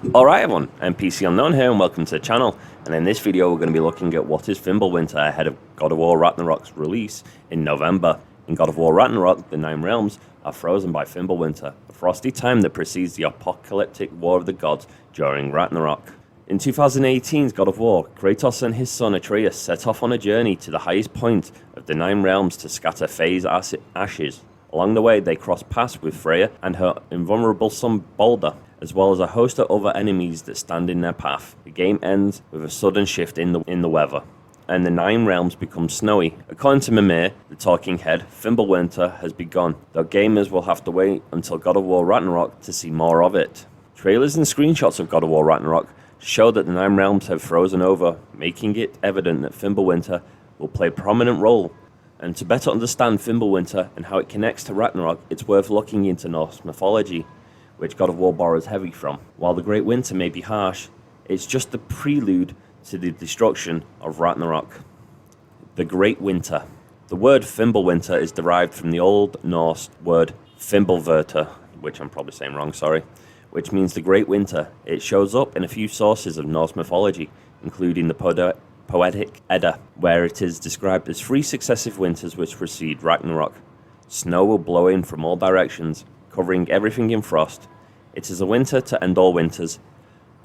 Alright everyone, NPC Unknown here and welcome to the channel, and in this video we're going to be looking at what is Fimbulwinter ahead of God of War Ragnarok's release in November. In God of War Ragnarok, the 9 realms are frozen by Fimbulwinter, a frosty time that precedes the apocalyptic war of the gods during Ragnarok. In 2018's God of War, Kratos and his son Atreus set off on a journey to the highest point of the 9 realms to scatter Faye's ashes. Along the way they cross paths with Freya and her invulnerable son Balder, as well as a host of other enemies that stand in their path. The game ends with a sudden shift in the weather, and the 9 realms become snowy. According to Mimir, the talking head, Fimbulwinter has begun, though gamers will have to wait until God of War Ragnarok to see more of it. Trailers and screenshots of God of War Ragnarok show that the 9 realms have frozen over, making it evident that Fimbulwinter will play a prominent role. And to better understand Fimbulwinter and how it connects to Ragnarok, it's worth looking into Norse mythology, which God of War borrows heavily from. While the Great Winter may be harsh, it's just the prelude to the destruction of Ragnarok. The Great Winter. The word Fimbulwinter is derived from the Old Norse word Fimbulwinter, which I'm probably saying wrong, sorry, which means the Great Winter. It shows up in a few sources of Norse mythology, including the Poetic Edda, where it is described as 3 successive winters which precede Ragnarok. Snow will blow in from all directions, covering everything in frost. It is a winter to end all winters,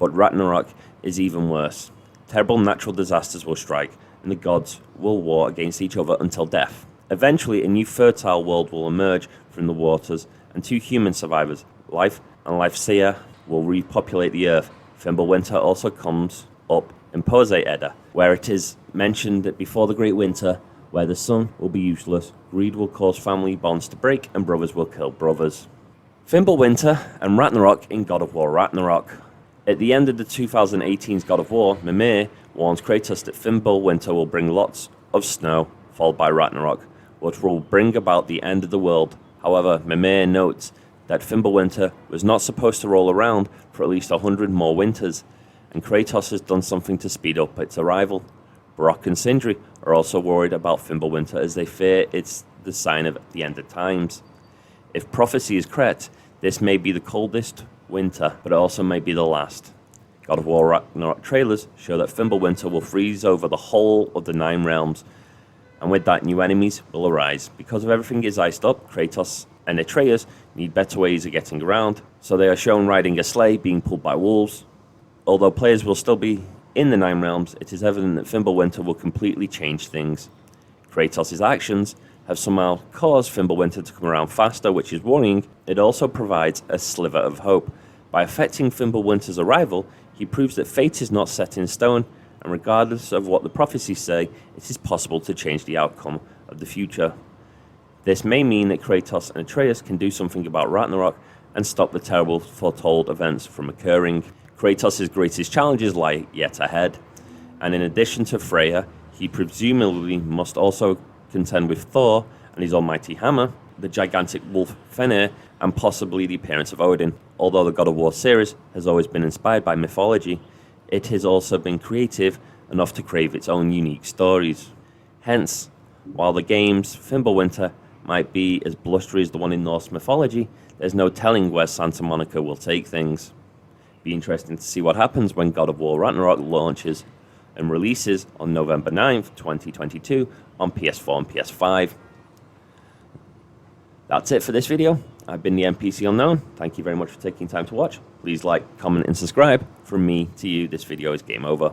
but Ragnarok is even worse. Terrible natural disasters will strike, and the gods will war against each other until death. Eventually, a new fertile world will emerge from the waters, and 2 human survivors, Life and Lifeseer, will repopulate the earth. Fimbulwinter also comes up in Poetic Edda, where it is mentioned that before the Great Winter, where the sun will be useless, greed will cause family bonds to break, and brothers will kill brothers. Fimbulwinter and Ragnarok in God of War Ragnarok. At the end of the 2018's God of War, Mimir warns Kratos that Fimbulwinter will bring lots of snow, followed by Ragnarok, which will bring about the end of the world. However, Mimir notes that Fimbulwinter was not supposed to roll around for at least 100 more winters, and Kratos has done something to speed up its arrival. Brok and Sindri are also worried about Fimbulwinter as they fear it's the sign of the end of times. If prophecy is correct, this may be the coldest winter, but it also may be the last. God of War Ragnarok trailers show that Fimbulwinter will freeze over the whole of the 9 realms, and with that new enemies will arise. Because of everything is iced up, Kratos and Atreus need better ways of getting around, so they are shown riding a sleigh being pulled by wolves. Although players will still be in the 9 realms, it is evident that Fimbulwinter will completely change things. Kratos' actions have somehow caused Fimbulwinter to come around faster, which is worrying. It also provides a sliver of hope. By affecting Fimbulwinter's arrival, he proves that fate is not set in stone, and regardless of what the prophecies say, it is possible to change the outcome of the future. This may mean that Kratos and Atreus can do something about Ragnarok and stop the terrible foretold events from occurring. Kratos' greatest challenges lie yet ahead, and in addition to Freya, he presumably must also contend with Thor and his almighty hammer, the gigantic wolf Fenrir, and possibly the appearance of Odin. Although the God of War series has always been inspired by mythology, it has also been creative enough to crave its own unique stories. Hence, while the game's Fimbulwinter might be as blustery as the one in Norse mythology, there's no telling where Santa Monica will take things. Be interesting to see what happens when God of War Ragnarok launches and releases on November 9th, 2022 on PS4 and PS5. That's it for this video. I've been the NPC Unknown. Thank you very much for taking time to watch. Please like, comment, and subscribe. From me to you, this video is game over.